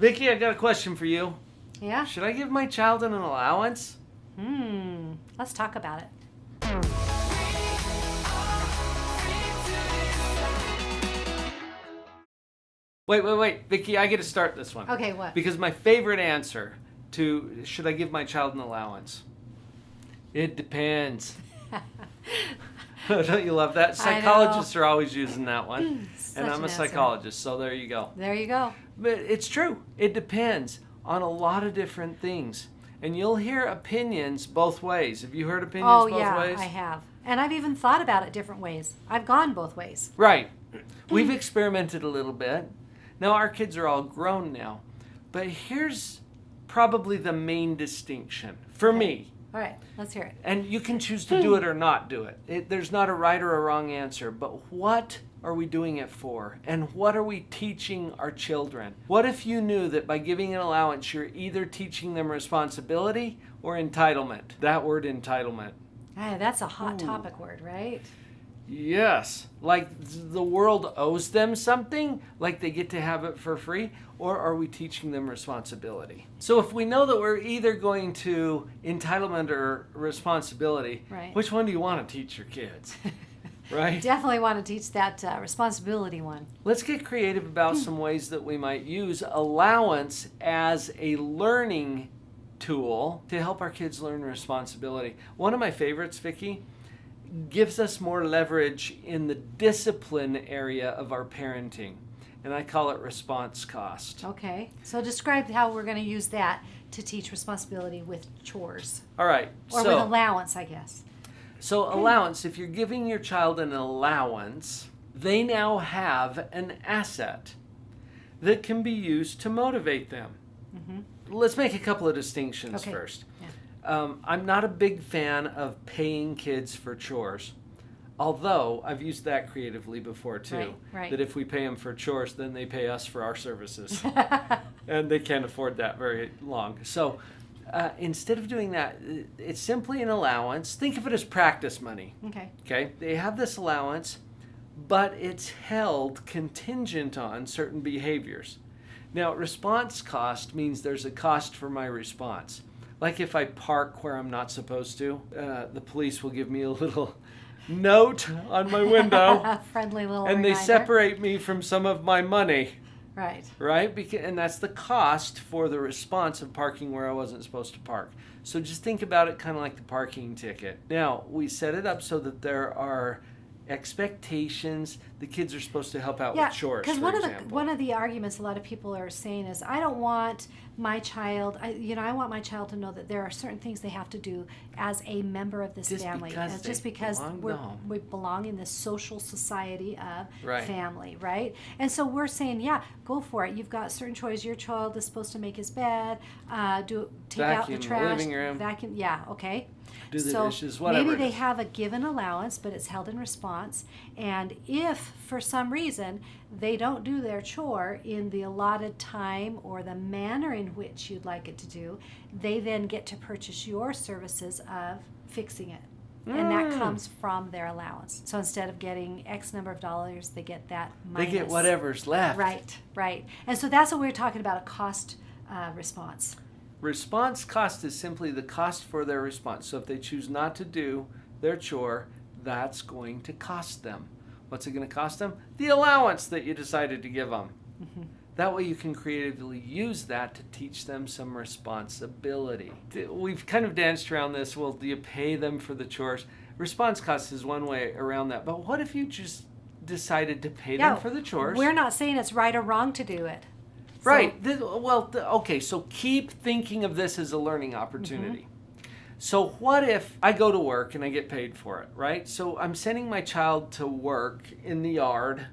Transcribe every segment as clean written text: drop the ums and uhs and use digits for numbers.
Vicki, I got a question for you. Yeah? Should I give my child an allowance? Let's talk about it. Wait. Vicki, I get to start this one. Okay, what? Because my favorite answer to should I give my child an allowance? It depends. Don't you love that? Psychologists are always using that one. And I'm a psychologist, so there you go. There you go. But it's true. It depends on a lot of different things. And you'll hear opinions both ways. Have you heard opinions both ways? I have. And I've even thought about it different ways. I've gone both ways. Right. We've experimented a little bit. Now, our kids are all grown now. But here's probably the main distinction for me. All right, let's hear it. And you can choose to do it or not do it. There's not a right or a wrong answer. But what are we doing it for? And what are we teaching our children? What if you knew that by giving an allowance, you're either teaching them responsibility or entitlement? That word, entitlement. That's a hot topic word, right? Yes. Like the world owes them something, like they get to have it for free, or are we teaching them responsibility? So if we know that we're either going to entitlement or responsibility, right, which one do you want to teach your kids? Right? Definitely want to teach that responsibility one. Let's get creative about some ways that we might use allowance as a learning tool to help our kids learn responsibility. One of my favorites, Vicki, gives us more leverage in the discipline area of our parenting. And I call it response cost. Okay. So describe how we're going to use that to teach responsibility with chores. All right. Or with allowance, I guess. So allowance, if you're giving your child an allowance, they now have an asset that can be used to motivate them. Mm-hmm. Let's make a couple of distinctions first. Yeah. I'm not a big fan of paying kids for chores, although I've used that creatively before too. Right. That if we pay them for chores, then they pay us for our services. And they can't afford that very long. So instead of doing that, it's simply an allowance. Think of it as practice money. Okay. They have this allowance, but it's held contingent on certain behaviors. Now, response cost means there's a cost for my response. Like if I park where I'm not supposed to, the police will give me a little note on my window. A friendly little and reminder. They separate me from some of my money. Right. Right? And that's the cost for the response of parking where I wasn't supposed to park. So just think about it kind of like the parking ticket. Now, we set it up so that there are expectations. The kids are supposed to help out with chores, because example. one of the arguments a lot of people are saying is, I don't want my child, I want my child to know that there are certain things they have to do as a member of this family. Just because we belong in this social society of family, right? And so we're saying, go for it. You've got certain chores. Your child is supposed to make his bed, take out the trash, the living room. vacuum. Okay. Do the dishes, whatever. Maybe they have a given allowance, but it's held in response. And if, for some reason, they don't do their chore in the allotted time or the manner in which you'd like it to do, they then get to purchase your services of fixing it. And that comes from their allowance. So instead of getting X number of dollars, they get that minus. They get whatever's left. Right. And so that's what we're talking about, a cost response. Response cost is simply the cost for their response. So if they choose not to do their chore, that's going to cost them. What's it going to cost them? The allowance that you decided to give them. Mm-hmm. That way you can creatively use that to teach them some responsibility. We've kind of danced around this. Well, do you pay them for the chores? Response cost is one way around that. But what if you just decided to pay them for the chores? We're not saying it's right or wrong to do it. Right. Okay, so keep thinking of this as a learning opportunity. Mm-hmm. So what if I go to work and I get paid for it, right? So I'm sending my child to work in the yard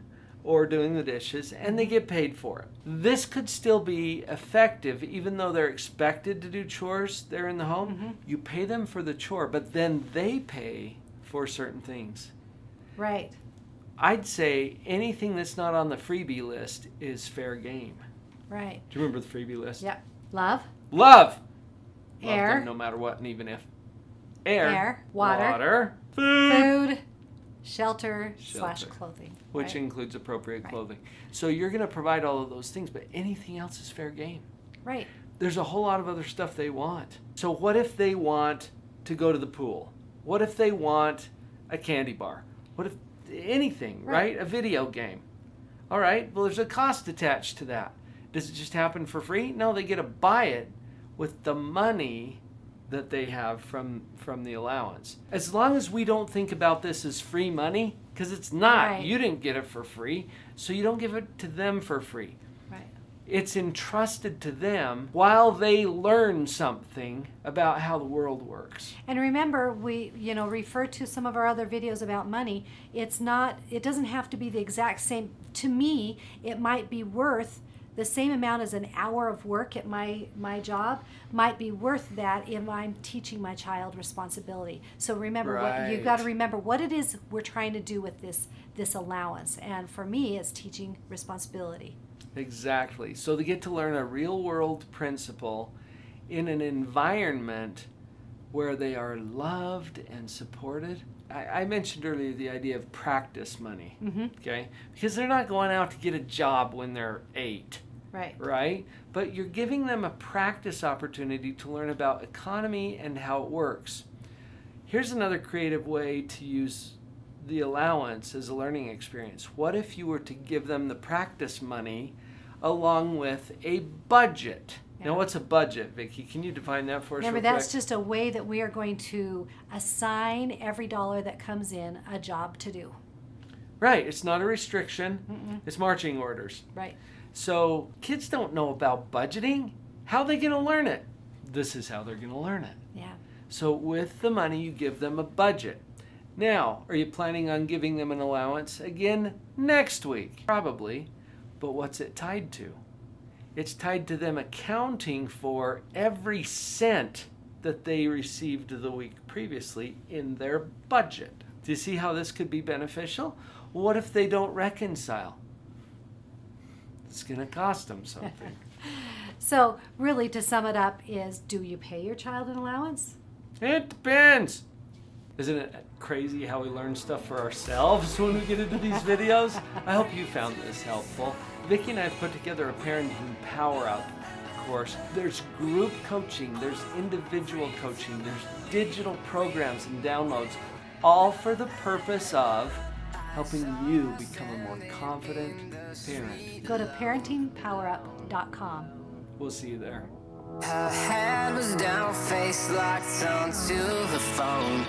or doing the dishes, and they get paid for it. This could still be effective, even though they're expected to do chores there in the home. Mm-hmm. You pay them for the chore, but then they pay for certain things. Right. I'd say anything that's not on the freebie list is fair game. Right. Do you remember the freebie list? Yeah. Love. Air. Them no matter what, and even if. Air. Water. Food. Shelter/clothing. Which includes appropriate clothing. So you're going to provide all of those things, but anything else is fair game. Right. There's a whole lot of other stuff they want. So what if they want to go to the pool? What if they want a candy bar? What if anything, right? A video game. All right, well, there's a cost attached to that. Does it just happen for free? No, they get to buy it with the money that they have from the allowance. As long as we don't think about this as free money, because it's not. Right. You didn't get it for free, so you don't give it to them for free. Right. It's entrusted to them while they learn something about how the world works. And remember, we refer to some of our other videos about money. It doesn't have to be the exact same. To me, it might be worth the same amount as an hour of work at my job might be worth that if I'm teaching my child responsibility. So remember, you've got to remember what it is we're trying to do with this allowance. And for me, it's teaching responsibility. Exactly. So they get to learn a real world principle in an environment where they are loved and supported. I mentioned earlier the idea of practice money, okay? Because they're not going out to get a job when they're 8. Right? But you're giving them a practice opportunity to learn about economy and how it works. Here's another creative way to use the allowance as a learning experience. What if you were to give them the practice money along with a budget? Now, what's a budget, Vicki? Can you define that for us? Remember, that's just a way that we are going to assign every dollar that comes in a job to do. Right. It's not a restriction. It's marching orders. Right. So kids don't know about budgeting. How are they going to learn it? This is how they're going to learn it. Yeah. So with the money, you give them a budget. Now, are you planning on giving them an allowance again next week? Probably. But what's it tied to? It's tied to them accounting for every cent that they received the week previously in their budget. Do you see how this could be beneficial? What if they don't reconcile? It's going to cost them something. So really, to sum it up is, do you pay your child an allowance? It depends. Isn't it crazy how we learn stuff for ourselves when we get into these videos? I hope you found this helpful. Vicki and I have put together a parenting power-up course. There's group coaching, there's individual coaching, there's digital programs and downloads, all for the purpose of helping you become a more confident parent. Go to parentingpowerup.com. We'll see you there. Her head was down, face locked onto the phone.